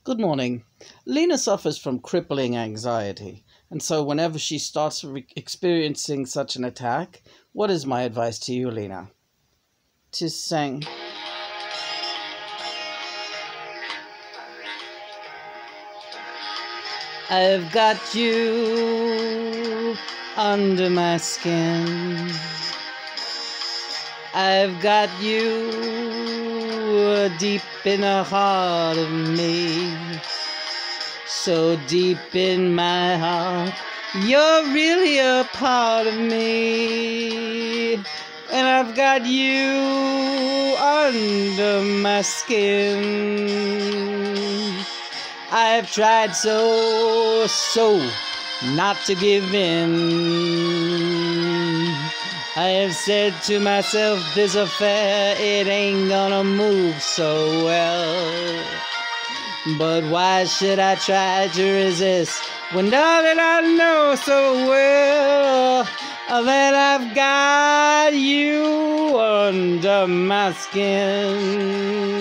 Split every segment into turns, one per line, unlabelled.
Good morning. Lena suffers from crippling anxiety, and so whenever she starts experiencing such an attack, what is my advice to you, Lena? To sing. I've got you under my skin. I've got you deep in the heart of me. So deep in my heart, you're really a part of me. And I've got you under my skin. I've tried so not to give in. I have said to myself, this affair, it ain't gonna move so well. But why should I try to resist when now that I know so well that I've got you under my skin?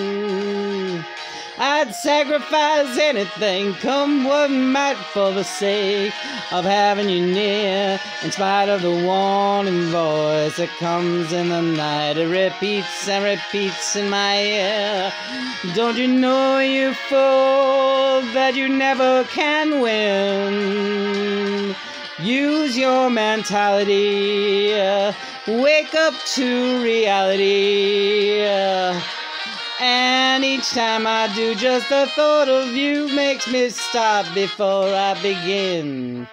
I'd sacrifice anything, come what might, for the sake of having you near. In spite of the warning voice that comes in the night, it repeats and repeats in my ear. Don't you know, you fool, that you never can win? Use your mentality, wake up to reality. And each time I do, just the thought of you makes me stop before I begin.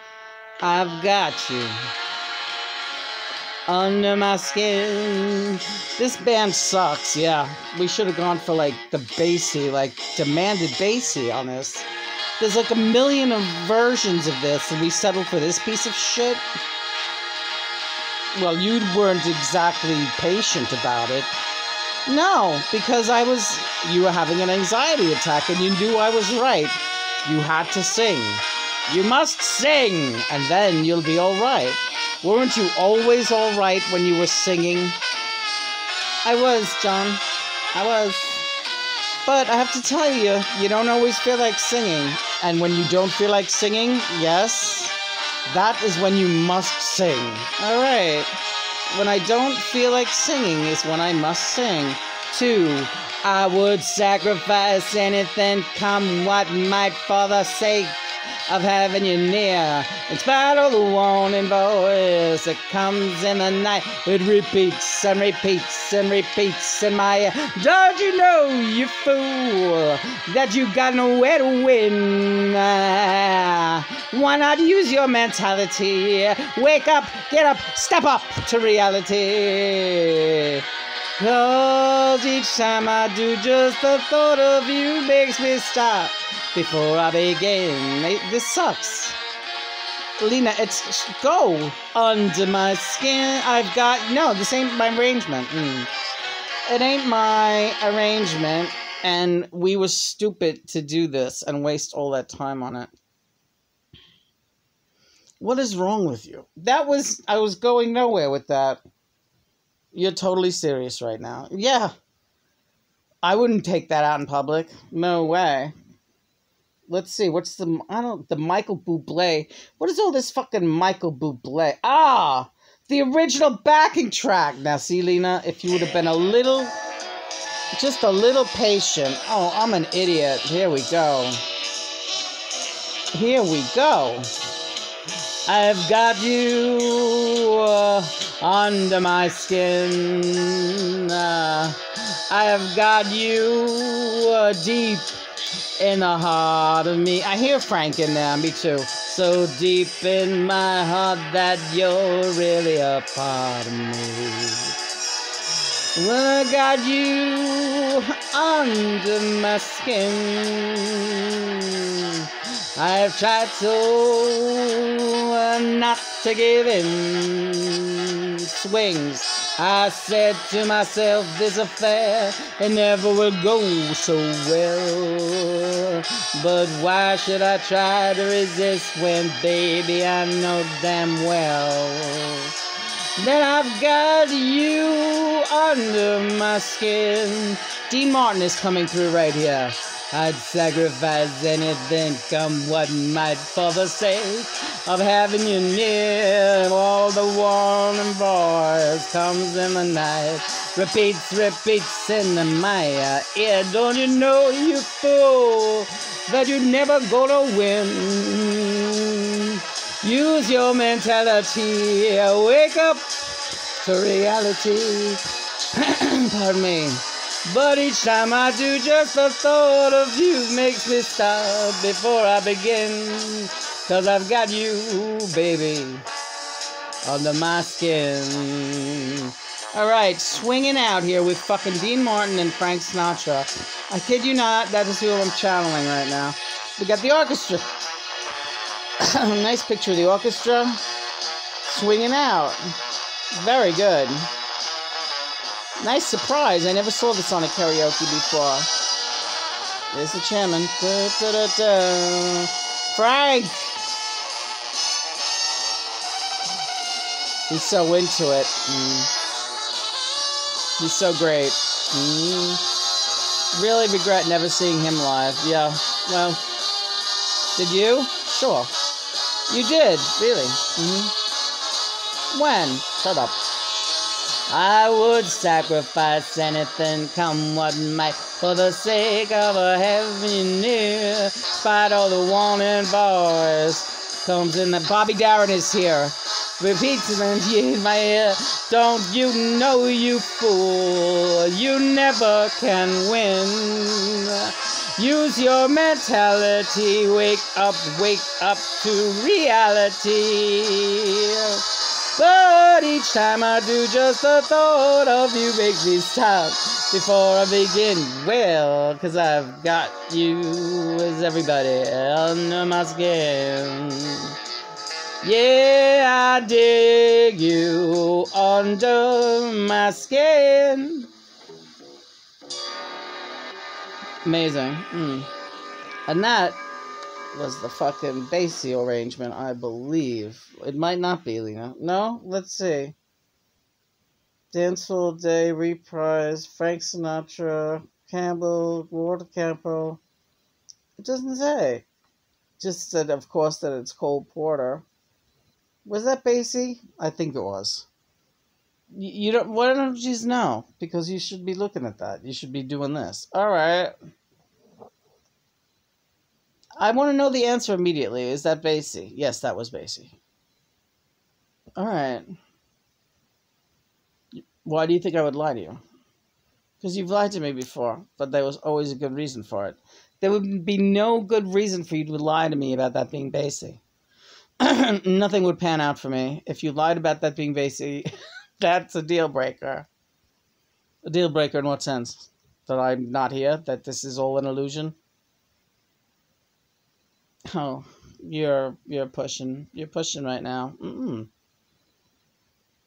I've got you under my skin. This band sucks, yeah. We should have gone for like the bassy, like demanded bassy on this. There's like a million of versions of this, and we settled for this piece of shit. Well, you weren't exactly patient about it. No, because you were having an anxiety attack and you knew I was right. You had to sing. You must sing, and then you'll be all right. Weren't you always all right when you were singing? I was, John. I was. But I have to tell you, you don't always feel like singing. And when you don't feel like singing, yes, that is when you must sing. All right. When I don't feel like singing is when I must sing. 2. I would sacrifice anything, come what might, for the sake of having you near. In spite of the warning voice that comes in the night, it repeats and repeats and repeats in my ear. Don't you know, you fool, that you got nowhere to win? Why not use your mentality? Wake up, get up, step up to reality. 'Cause each time I do, just the thought of you makes me stop before I begin. This sucks. Lena, it's go under my skin. This ain't my arrangement. It ain't my arrangement, and we were stupid to do this and waste all that time on it. What is wrong with you? I was going nowhere with that. You're totally serious right now. Yeah. I wouldn't take that out in public. No way. Let's see, what's the Michael Bublé. What is all this fucking Michael Bublé? Ah! The original backing track. Now, see, Lena, if you would have been just a little patient. Oh, I'm an idiot. Here we go. Here we go. I've got you under my skin. I've got you deep in the heart of me. I hear Frank in there, me too. So deep in my heart that you're really a part of me. Well, I got you under my skin. I've tried so not to give in. Swings. I said to myself, this affair, it never will go so well. But why should I try to resist when, baby, I know damn well that I've got you under my skin. Dean Martin is coming through right here. I'd sacrifice anything, come what might, for the sake of having you near. All the warning voice comes in the night, repeats in my ear. Don't you know, you fool, that you're never gonna win? Use your mentality, wake up to reality. Pardon me. But each time I do, just the thought of you makes me stop before I begin. 'Cause I've got you, baby, under my skin. Alright, swinging out here with fucking Dean Martin and Frank Sinatra. I kid you not, that is who I'm channeling right now. We got the orchestra. Nice picture of the orchestra. Swinging out. Very good. Nice surprise. I never saw this on a karaoke before. There's the chairman. Da, da, da, da. Frank! He's so into it. He's so great. Really regret never seeing him live. Yeah, well, did you? Sure. You did, really. When? Shut up. I would sacrifice anything, come what might, for the sake of a heaven near. Despite all the warning voice comes in. The Bobby Darin is here. Repeats in my ear. Don't you know, you fool, you never can win. Use your mentality. Wake up to reality. But each time I do, just the thought of you makes me stop before I begin. Well, 'cause I've got you as everybody under my skin. Yeah, I dig you under my skin. Amazing. And that was the fucking bassy arrangement, I believe. It might not be, Lena. No? Let's see. Dance All Day, reprise, Frank Sinatra, Campbell, Walter Campbell. It doesn't say. Just said, of course, that it's Cole Porter. Was that bassy? I think it was. You don't. Why don't you just know? Because you should be looking at that. You should be doing this. All right. I want to know the answer immediately. Is that bassy? Yes, that was bassy. All right. Why do you think I would lie to you? Because you've lied to me before, but there was always a good reason for it. There would be no good reason for you to lie to me about that being bassy. Nothing would pan out for me. If you lied about that being bassy, that's a deal breaker. A deal breaker in what sense? That I'm not here? That this is all an illusion? Oh, you're pushing. You're pushing right now.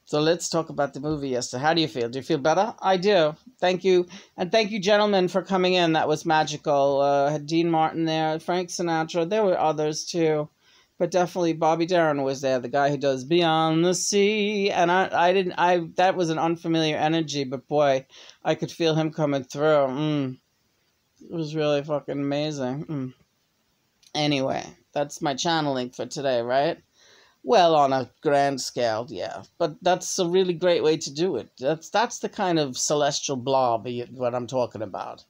So let's talk about the movie yesterday. How do you feel? Do you feel better? I do. Thank you. And thank you, gentlemen, for coming in. That was magical. Had Dean Martin there, Frank Sinatra. There were others, too. But definitely Bobby Darin was there, the guy who does Beyond the Sea. And that was an unfamiliar energy, but boy, I could feel him coming through. It was really fucking amazing. Anyway, that's my channeling for today, right? Well, on a grand scale, yeah. But that's a really great way to do it. That's the kind of celestial blob what I'm talking about.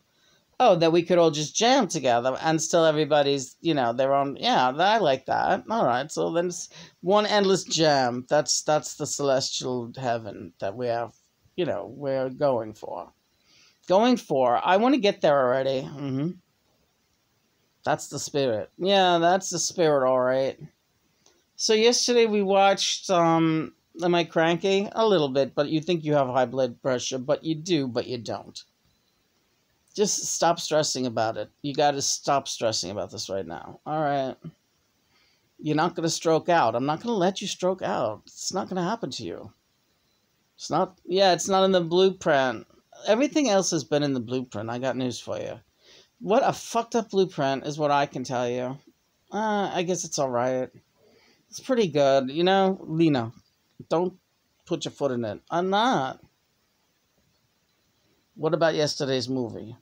Oh, that we could all just jam together and still everybody's, their own. Yeah, I like that. All right, so then it's one endless jam. That's the celestial heaven that we have, we're going for. I want to get there already. That's the spirit. Yeah, that's the spirit, all right. So yesterday we watched, am I cranky? A little bit, but you think you have high blood pressure, but you do, but you don't. Just stop stressing about it. You got to stop stressing about this right now. All right. You're not going to stroke out. I'm not going to let you stroke out. It's not going to happen to you. It's not in the blueprint. Everything else has been in the blueprint. I got news for you. What a fucked up blueprint is what I can tell you. I guess it's all right. It's pretty good. Lena, don't put your foot in it. I'm not. What about yesterday's movie?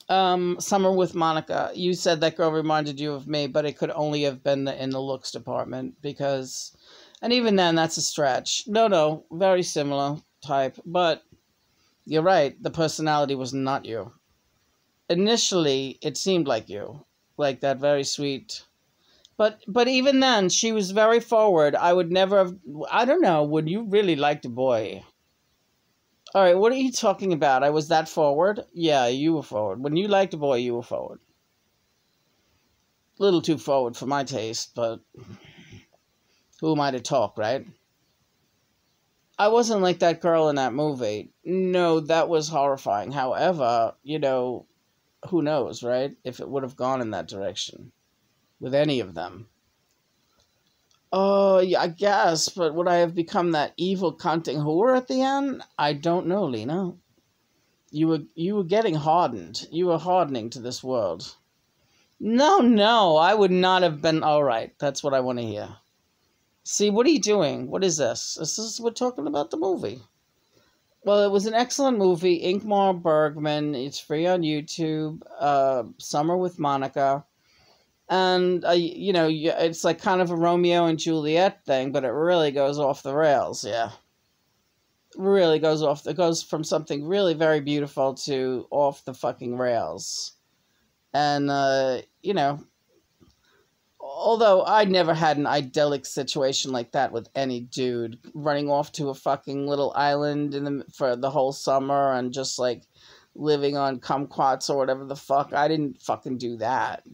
Summer with Monica. You said that girl reminded you of me, but it could only have been in the looks department because, and even then, that's a stretch. No, very similar type, but you're right. The personality was not you. Initially, it seemed like you, like that very sweet. But even then, she was very forward. I would never have. I don't know. Would you really like the boy? All right, what are you talking about? I was that forward? Yeah, you were forward. When you liked a boy, you were forward. A little too forward for my taste, but who am I to talk, right? I wasn't like that girl in that movie. No, that was horrifying. However, who knows, right? If it would have gone in that direction with any of them. Oh, yeah, I guess, but would I have become that evil cunting whore at the end? I don't know, Lena. You were getting hardened. You were hardening to this world. No, I would not have been. All right, that's what I want to hear. See, what are you doing? What is this? We're talking about the movie. Well, it was an excellent movie. Ingmar Bergman. It's free on YouTube. Summer with Monica. And, it's like kind of a Romeo and Juliet thing, but it really goes off the rails, yeah. Really goes off. It goes from something really very beautiful to off the fucking rails. And, although I never had an idyllic situation like that with any dude running off to a fucking little island for the whole summer and just like living on kumquats or whatever the fuck. I didn't fucking do that.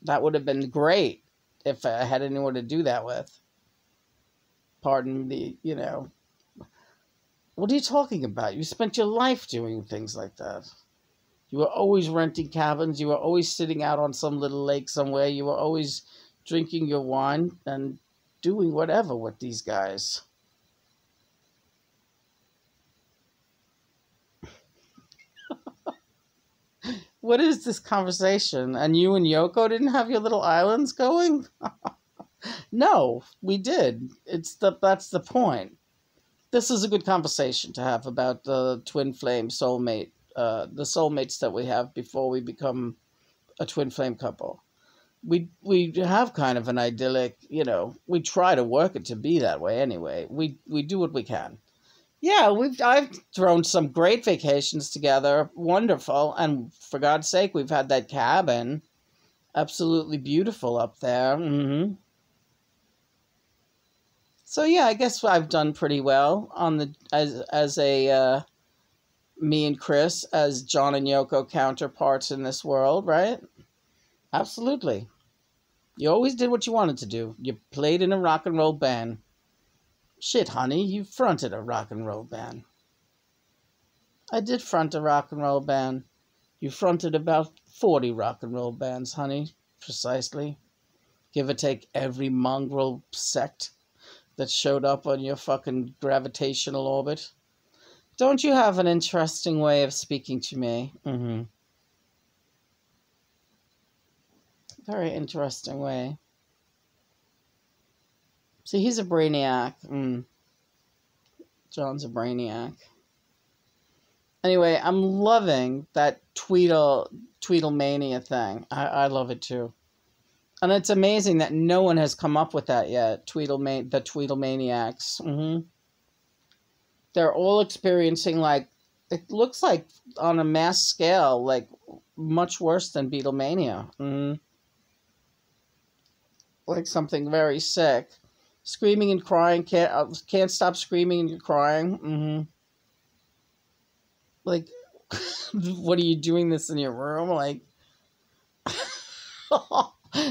That would have been great if I had anyone to do that with. Pardon the, What are you talking about? You spent your life doing things like that. You were always renting cabins. You were always sitting out on some little lake somewhere. You were always drinking your wine and doing whatever with these guys. What is this conversation? And you and Yoko didn't have your little islands going? No, we did. That's the point. This is a good conversation to have about the twin flame soulmate, the soulmates that we have before we become a twin flame couple. We have kind of an idyllic, we try to work it to be that way anyway. We do what we can. Yeah, I've thrown some great vacations together, wonderful, and for God's sake, we've had that cabin, absolutely beautiful up there. So yeah, I guess I've done pretty well on the as a me and Chris as John and Yoko counterparts in this world, right? Absolutely. You always did what you wanted to do. You played in a rock and roll band. Shit, honey, you fronted a rock and roll band. I did front a rock and roll band. You fronted about 40 rock and roll bands, honey. Precisely. Give or take every mongrel sect that showed up on your fucking gravitational orbit. Don't you have an interesting way of speaking to me? Very interesting way. See, he's a brainiac. John's a brainiac. Anyway, I'm loving that Tweedlemania thing. I love it too. And it's amazing that no one has come up with that yet. The Tweedlemaniacs. They're all experiencing, like, it looks like on a mass scale, like much worse than Beatlemania. Like something very sick. Screaming and crying, can't stop screaming and crying. Like, what are you doing this in your room? Like,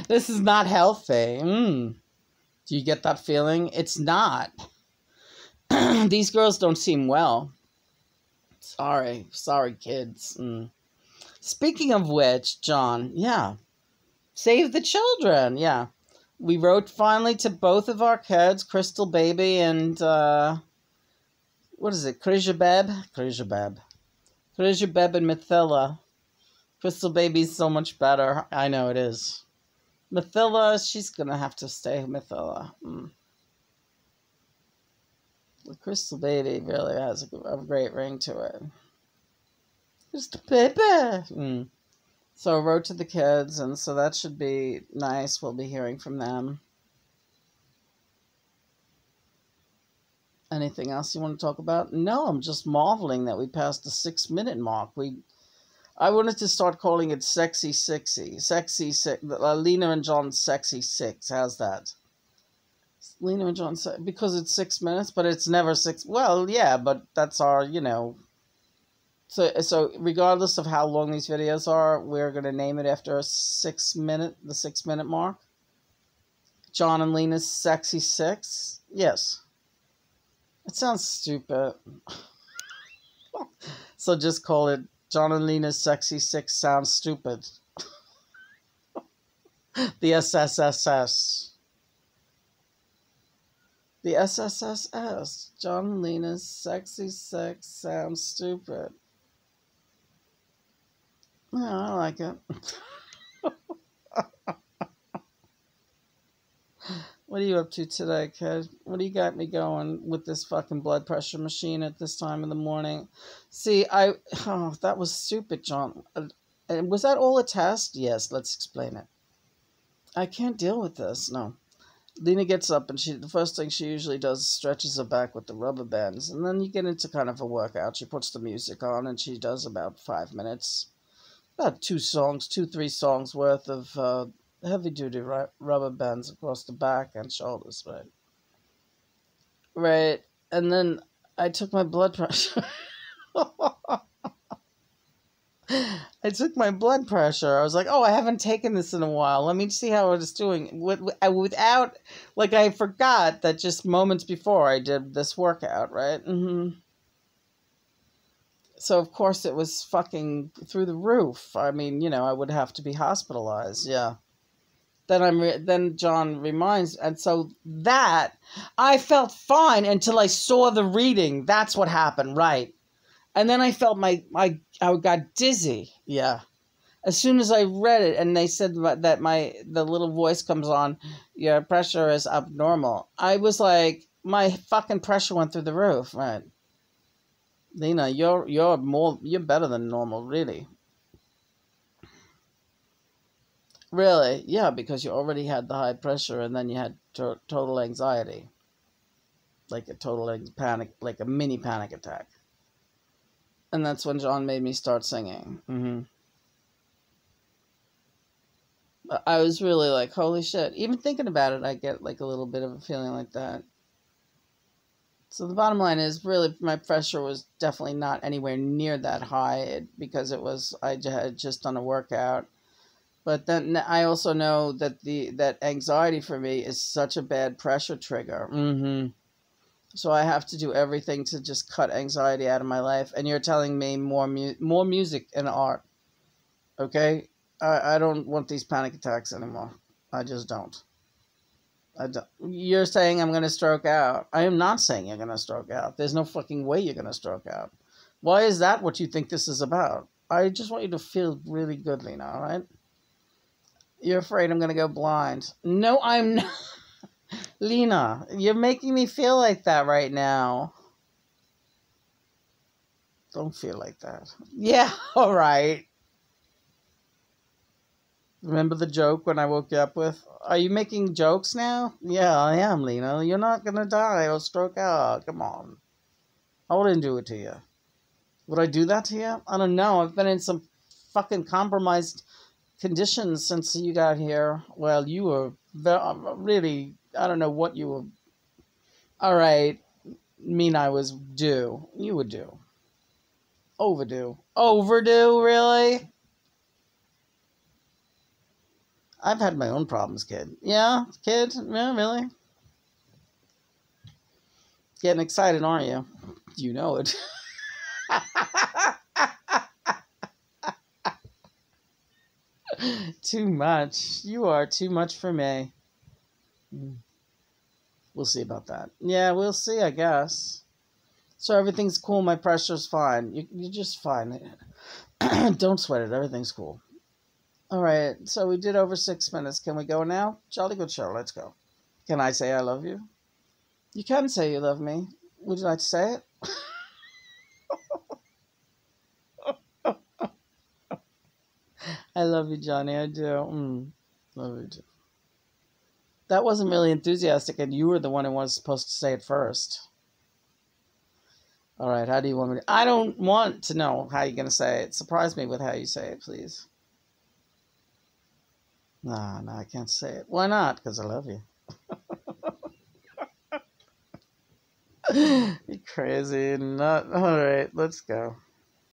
this is not healthy. Do you get that feeling? It's not. These girls don't seem well. Sorry, kids. Speaking of which, John, yeah, save the children, yeah. We wrote finally to both of our kids, Crystal Baby and, what is it, Krizhabeb and Mathila. Crystal Baby's so much better. I know it is. Mathila, she's going to have to stay Mathila. The Crystal Baby really has a great ring to it. Crystal Baby. So I wrote to the kids, and so that should be nice. We'll be hearing from them. Anything else you want to talk about? No, I'm just marveling that we passed the 6-minute mark. I wanted to start calling it Sexy Sixy. Sexy Six. Lena and John's Sexy Six. How's that? Lena and John, because it's 6 minutes, but it's never six. Well, yeah, but that's our, So regardless of how long these videos are, we're gonna name it after the 6-minute mark. John and Lena's Sexy Six. Yes. It sounds stupid. So just call it John and Lena's Sexy Six. Sounds stupid. The S.S.S.S. The S.S.S. John and Lena's Sexy Six sounds stupid. Yeah, I like it. What are you up to today, kid? What do you got me going with this fucking blood pressure machine at this time in the morning? See, that was stupid, John. Was that all a test? Yes, let's explain it. I can't deal with this, no. Lena gets up and the first thing she usually does is stretches her back with the rubber bands. And then you get into kind of a workout. She puts the music on and she does about 5 minutes. About 3 songs worth of heavy-duty rubber bands across the back and shoulders, right? Right. And then I took my blood pressure. I took my blood pressure. I was like, oh, I haven't taken this in a while. Let me see how it's doing. Without, like, I forgot that just moments before I did this workout, right? So, of course, it was fucking through the roof. I mean, I would have to be hospitalized, yeah. Then John reminds, and so that, I felt fine until I saw the reading. That's what happened, right? And then I felt I got dizzy, yeah. As soon as I read it, and they said that the little voice comes on, your pressure is abnormal. I was like, my fucking pressure went through the roof, right? Lena, you're better than normal, really. Really? Yeah, because you already had the high pressure, and then you had total anxiety, like a total panic, like a mini panic attack. And that's when John made me start singing. I was really like, holy shit. Even thinking about it, I get like a little bit of a feeling like that. So the bottom line is, really, my pressure was definitely not anywhere near that high because I had just done a workout. But then I also know that that anxiety for me is such a bad pressure trigger. So I have to do everything to just cut anxiety out of my life. And you're telling me more music and art. Okay? I don't want these panic attacks anymore. I just don't. You're saying I'm going to stroke out. I am not saying you're going to stroke out. There's no fucking way you're going to stroke out. Why is that what you think this is about? I just want you to feel really good, Lena, all right? You're afraid I'm going to go blind. No, I'm not. Lena, you're making me feel like that right now. Don't feel like that. Yeah, all right. Remember the joke when I woke you up with? Are you making jokes now? Yeah, I am, Lena. You're not going to die or stroke out. Come on. I wouldn't do it to you. Would I do that to you? I don't know. I've been in some fucking compromised conditions since you got here. Well, you were really, I don't know what you were. All right. Mean I was due. You were due. Overdue. Overdue, really? I've had my own problems, kid. Yeah, kid? Yeah, really? Getting excited, aren't you? You know it. Too much. You are too much for me. We'll see about that. Yeah, we'll see, I guess. So everything's cool. My pressure's fine. You're just fine. Don't sweat it. Everything's cool. All right. So we did over 6 minutes. Can we go now? Jolly good show. Let's go. Can I say I love you? You can say you love me. Would you like to say it? I love you, Johnny. I do. Love you too. That wasn't really enthusiastic, and you were the one who was supposed to say it first. All right, how do you want me to? I don't want to know how you're going to say it. Surprise me with how you say it, please. No, no, I can't say it. Why not? Because I love you. You're crazy. Not all right. Let's go.